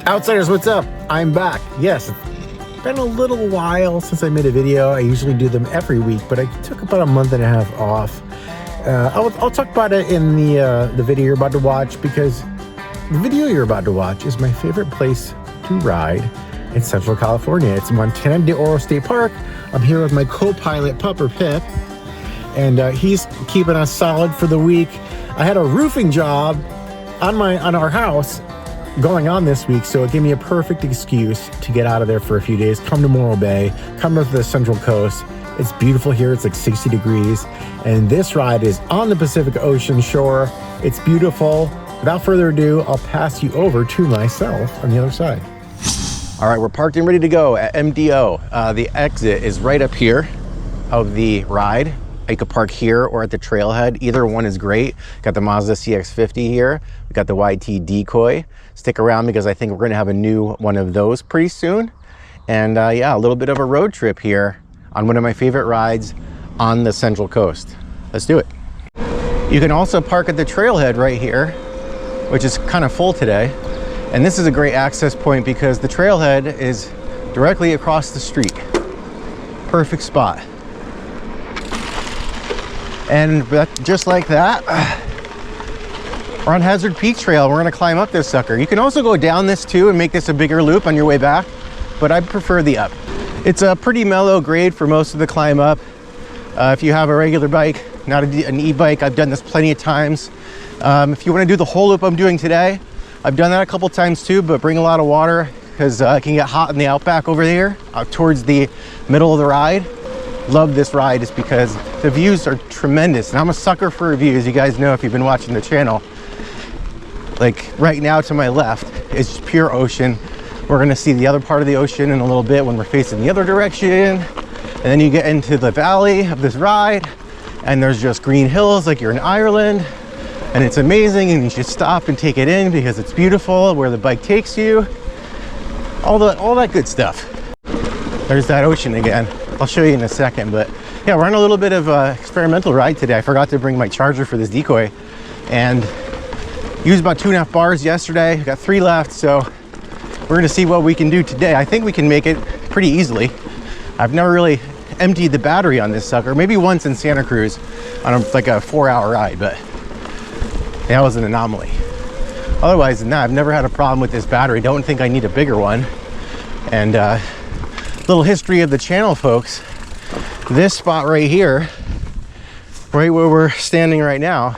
Outsiders, what's up? I'm back. Yes, it's been a little while since I made a video. I usually do them every week, but I took about a month and a half off. I'll talk about it in the video you're about to watch, because the video you're about to watch is my favorite place to ride in Central California. It's Montana de Oro State Park. I'm here with my co-pilot, Pupper Pip, and he's keeping us solid for the week. I had a roofing job on our house going on this week, so it gave me a perfect excuse to get out of there for a few days, come to Morro Bay, come to the Central Coast. It's beautiful here. It's like 60 degrees, and this ride is on the Pacific Ocean shore. It's beautiful. Without further ado, I'll pass you over to myself on the other side. All right, we're parked and ready to go at MDO. The exit is right up here of the ride. You could park here or at the trailhead. Either one is great. Got the Mazda CX-50 here. We got the YT Decoy. Stick around because I think we're gonna have a new one of those pretty soon. And yeah, a little bit of a road trip here on one of my favorite rides on the Central Coast. Let's do it. You can also park at the trailhead right here, which is kind of full today. And this is a great access point because the trailhead is directly across the street. Perfect spot. And just like that, we're on Hazard Peak Trail. We're gonna climb up this sucker. You can also go down this too and make this a bigger loop on your way back, but I prefer the up. It's a pretty mellow grade for most of the climb up. If you have a regular bike, not an e-bike, I've done this plenty of times. If you wanna do the whole loop I'm doing today, I've done that a couple times too, but bring a lot of water because it can get hot in the outback over here, towards the middle of the ride. Love this ride just because the views are tremendous, and I'm a sucker for reviews. You guys know if you've been watching the channel. Like right now to my left is just pure ocean. We're gonna see the other part of the ocean in a little bit when we're facing the other direction. And then you get into the valley of this ride and there's just green hills like you're in Ireland, and it's amazing, and you should stop and take it in because it's beautiful where the bike takes you. All that good stuff. There's that ocean again. I'll show you in a second, but yeah, we're on a little bit of an experimental ride today. I forgot to bring my charger for this decoy and used about 2.5 bars yesterday. Got 3 left, so we're gonna see what we can do today. I think we can make it pretty easily. I've never really emptied the battery on this sucker. Maybe once in Santa Cruz on like a 4-hour ride, but that was an anomaly. Otherwise than that, I've never had a problem with this battery. Don't think I need a bigger one. And little history of the channel, folks. This spot right here, right where we're standing right now,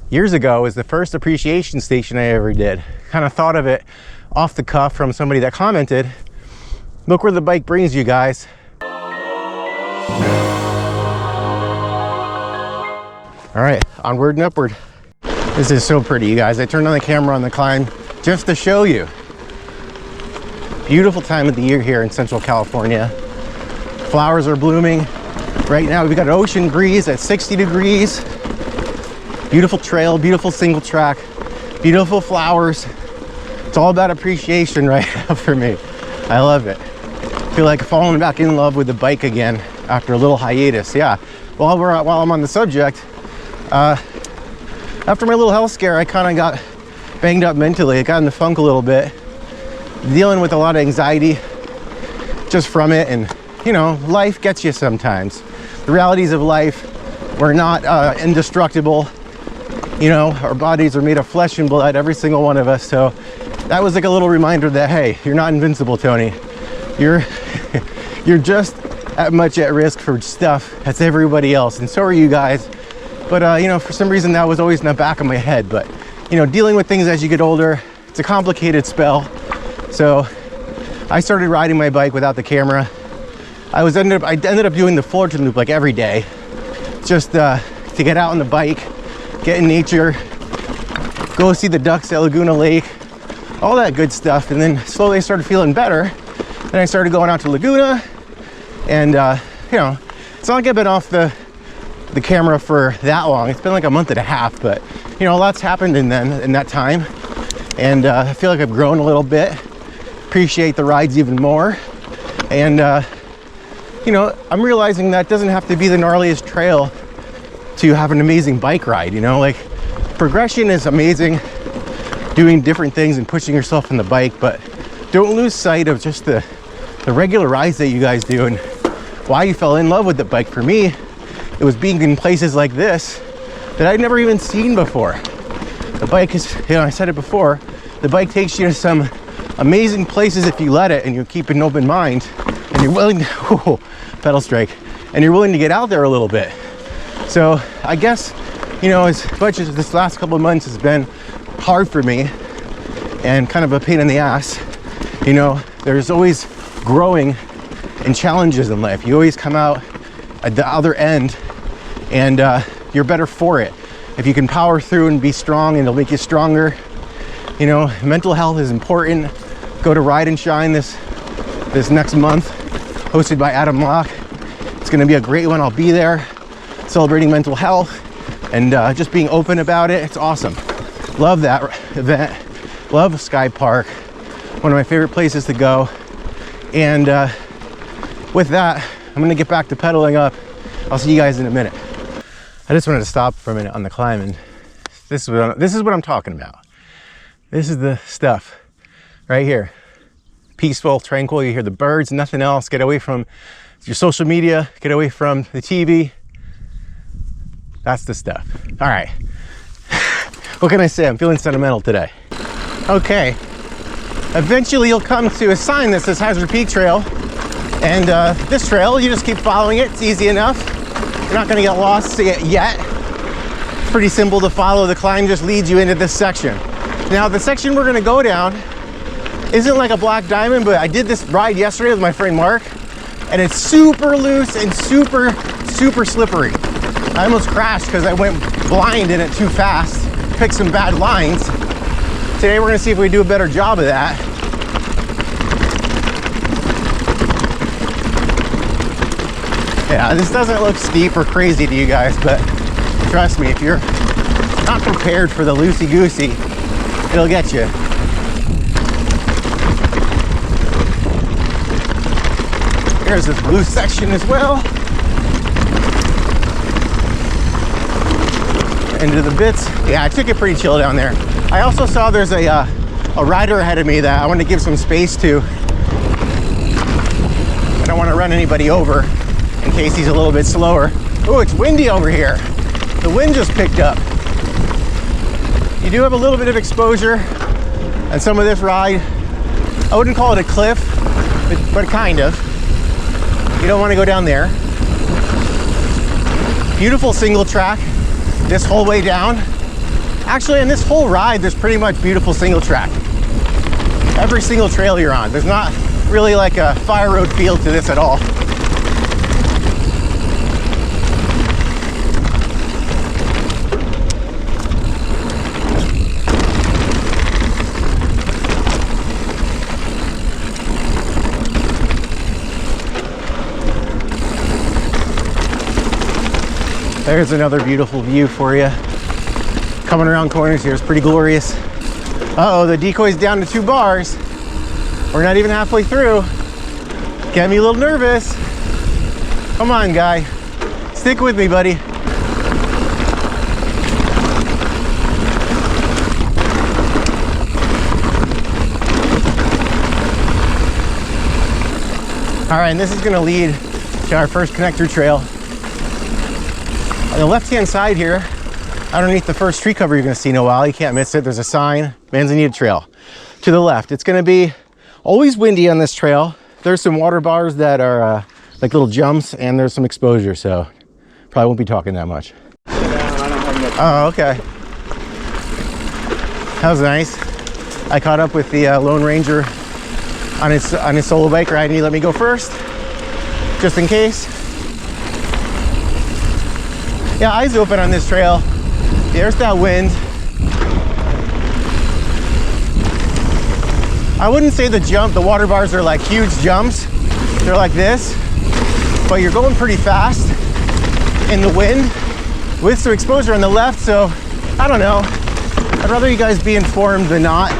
years ago was the first appreciation station I ever did. Kind of thought of it off the cuff from somebody that commented, look where the bike brings you guys. All right, onward and upward. This is so pretty, you guys. I turned on the camera on the climb just to show you. Beautiful time of the year here in Central California. Flowers are blooming. Right now we've got an ocean breeze at 60 degrees. Beautiful trail, beautiful single track, beautiful flowers. It's all about appreciation right now for me. I love it. I feel like falling back in love with the bike again after a little hiatus. Yeah, while I'm on the subject, after my little health scare, I kind of got banged up mentally. I got in the funk a little bit, dealing with a lot of anxiety just from it. And you know, life gets you sometimes. The realities of life, we're not indestructible. You know, our bodies are made of flesh and blood, every single one of us. So that was like a little reminder that, hey, you're not invincible, Tony. You're just as much at risk for stuff as everybody else, and so are you guys. But you know, for some reason that was always in the back of my head. But you know, dealing with things as you get older, it's a complicated spell. So I started riding my bike without the camera. I ended up doing the Fullerton loop like every day, just to get out on the bike, get in nature, go see the ducks at Laguna Lake, all that good stuff. And then slowly I started feeling better. Then I started going out to Laguna, and you know, it's not like I've been off the camera for that long. It's been like a month and a half, but you know, a lot's happened in that time. And I feel like I've grown a little bit, appreciate the rides even more. And you know, I'm realizing that it doesn't have to be the gnarliest trail to have an amazing bike ride. You know, like progression is amazing. doing different things and pushing yourself on the bike, but don't lose sight of just the regular rides that you guys do and why you fell in love with the bike. For me, it was being in places like this that I'd never even seen before. The bike is, you know, I said it before, the bike takes you to some amazing places if you let it and you keep an open mind and you're willing to, whoa, pedal strike, and you're willing to get out there a little bit. So I guess, you know, as much as this last couple of months has been hard for me and kind of a pain in the ass, you know, there's always growing and challenges in life. You always come out at the other end and you're better for it. If you can power through and be strong, and it'll make you stronger. You know, mental health is important. Go to Ride and Shine this next month, hosted by Adam Locke. It's gonna be a great one. I'll be there celebrating mental health and just being open about it. It's awesome. Love that event. Love Sky Park. One of my favorite places to go. And with that, I'm gonna get back to pedaling up. I'll see you guys in a minute. I just wanted to stop for a minute on the climb, and this is what I'm talking about. This is the stuff right here. Peaceful, tranquil, you hear the birds, nothing else. Get away from your social media, get away from the TV. That's the stuff. All right. What can I say? I'm feeling sentimental today. Okay. Eventually you'll come to a sign that says Hazard Peak Trail. And this trail, you just keep following it. It's easy enough. You're not gonna get lost yet. It's pretty simple to follow. The climb just leads you into this section. Now the section we're gonna go down isn't like a black diamond, but I did this ride yesterday with my friend Mark, and it's super loose and super slippery. I almost crashed because I went blind in it too fast, picked some bad lines. Today we're gonna see if we do a better job of that. Yeah, this doesn't look steep or crazy to you guys, but trust me, if you're not prepared for the loosey-goosey, it'll get you. There's this blue section as well. Into the bits. Yeah, I took it pretty chill down there. I also saw there's a rider ahead of me that I want to give some space to. I don't want to run anybody over in case he's a little bit slower. Oh, it's windy over here. The wind just picked up. You do have a little bit of exposure on some of this ride. I wouldn't call it a cliff, but kind of. You don't want to go down there. Beautiful single track this whole way down. Actually, in this whole ride, there's pretty much beautiful single track. Every single trail you're on. There's not really like a fire road feel to this at all. There's another beautiful view for you. Coming around corners here is pretty glorious. Uh-oh, the decoy's down to 2 bars. We're not even halfway through. Get me a little nervous. Come on, guy. Stick with me, buddy. All right, and this is gonna lead to our first connector trail. On the left-hand side here, underneath the first tree cover you're gonna see in a while, you can't miss it, there's a sign, Manzanita Trail. To the left, it's gonna be always windy on this trail. There's some water bars that are like little jumps, and there's some exposure, so probably won't be talking that much. Oh, okay. That was nice. I caught up with the Lone Ranger on his solo bike ride, and he let me go first, just in case. Yeah, eyes open on this trail. There's that wind. I wouldn't say the water bars are like huge jumps. They're like this, but you're going pretty fast in the wind with some exposure on the left, so I don't know. I'd rather you guys be informed than not.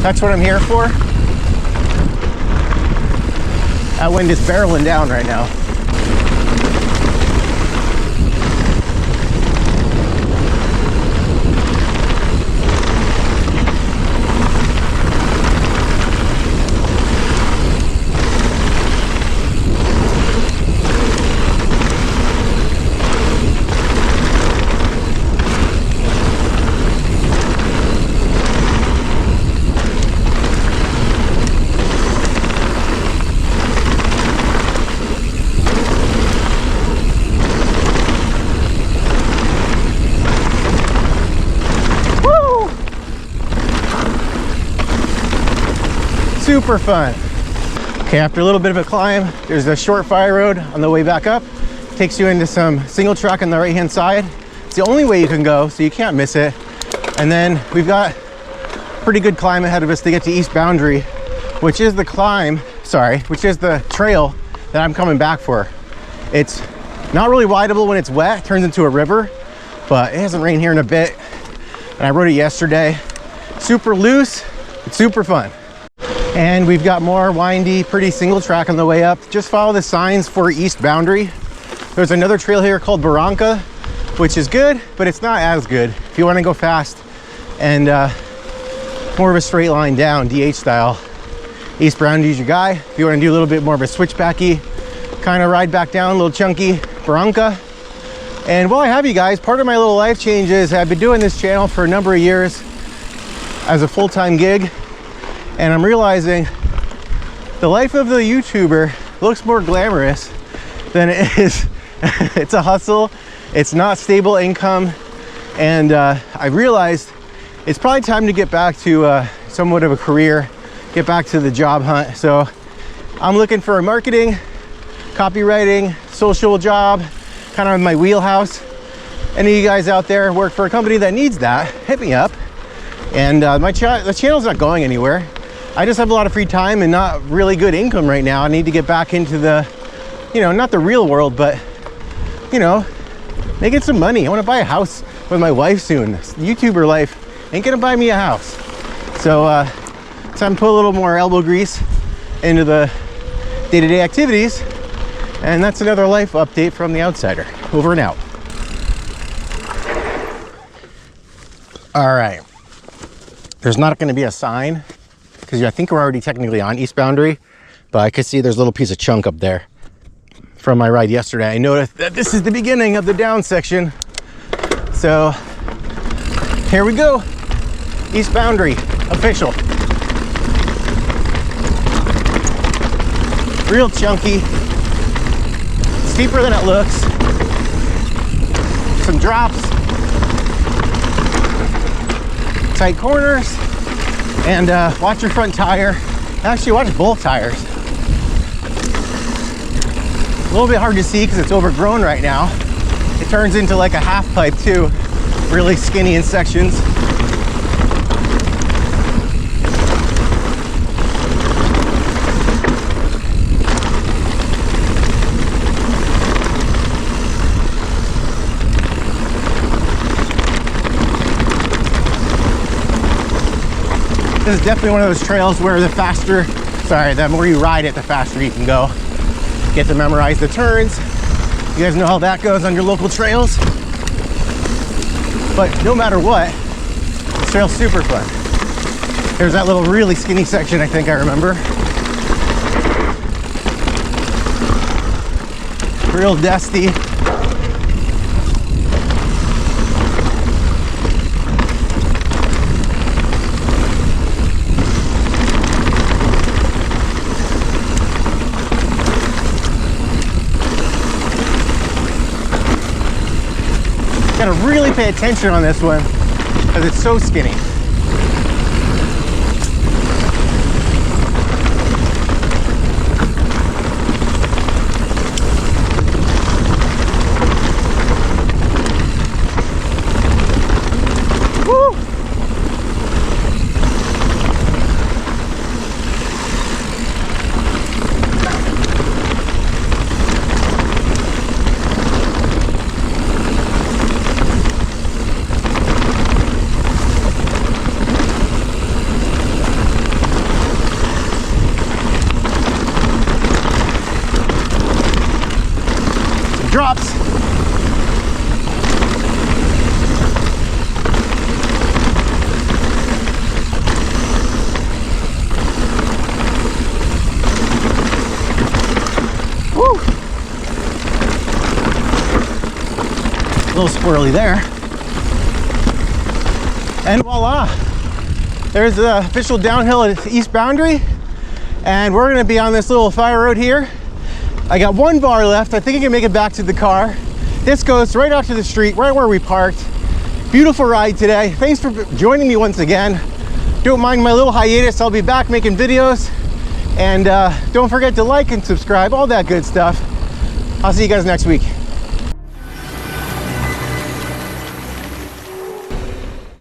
That's what I'm here for. That wind is barreling down right now. super fun. Okay, after a little bit of a climb, there's a short fire road on the way back up. Takes you into some single track on the right hand side. It's the only way you can go, so you can't miss it. And then we've got a pretty good climb ahead of us to get to East Boundary, which is the trail that I'm coming back for. It's not really rideable when it's wet, it turns into a river, but it hasn't rained here in a bit. And I rode it yesterday. Super loose, it's super fun. And we've got more windy, pretty single track on the way up. Just follow the signs for East Boundary. There's another trail here called Barranca, which is good, but it's not as good. If you want to go fast and more of a straight line down, DH style, East Boundary's your guy. If you want to do a little bit more of a switchbacky kind of ride back down, a little chunky, Barranca. And while I have you guys, part of my little life change is I've been doing this channel for a number of years as a full-time gig, and I'm realizing the life of the YouTuber looks more glamorous than it is. It's a hustle, it's not stable income, and I realized it's probably time to get back to somewhat of a career, get back to the job hunt. So I'm looking for a marketing, copywriting, social job, kind of in my wheelhouse. Any of you guys out there work for a company that needs that, hit me up. And the channel's not going anywhere. I just have a lot of free time and not really good income right now. I need to get back into the, not the real world, but making some money. I want to buy a house with my wife soon. This YouTuber life ain't gonna buy me a house. So time to put a little more elbow grease into the day-to-day activities. And that's another life update from the outsider. Over and out. All right. There's not going to be a sign because I think we're already technically on East Boundary, but I could see there's a little piece of chunk up there from my ride yesterday. I noticed that this is the beginning of the down section. So here we go. East Boundary, official. Real chunky. Steeper than it looks. Some drops. Tight corners. And watch your front tire. Actually, watch both tires. A little bit hard to see because it's overgrown right now. It turns into like a half pipe too. Really skinny in sections. This is definitely one of those trails where the more you ride it, the faster you can go. Get to memorize the turns. You guys know how that goes on your local trails. But no matter what, this trail's super fun. There's that little really skinny section I think I remember. Real dusty. Gotta really pay attention on this one because it's so skinny. Woo! Drops. Woo! A little squirrely there. And voila! There's the official downhill at East Boundary. And we're gonna be on this little fire road here. I got one bar left. I think I can make it back to the car. This goes right out to the street, right where we parked. Beautiful ride today. Thanks for joining me once again. Don't mind my little hiatus. I'll be back making videos. And don't forget to like and subscribe, all that good stuff. I'll see you guys next week.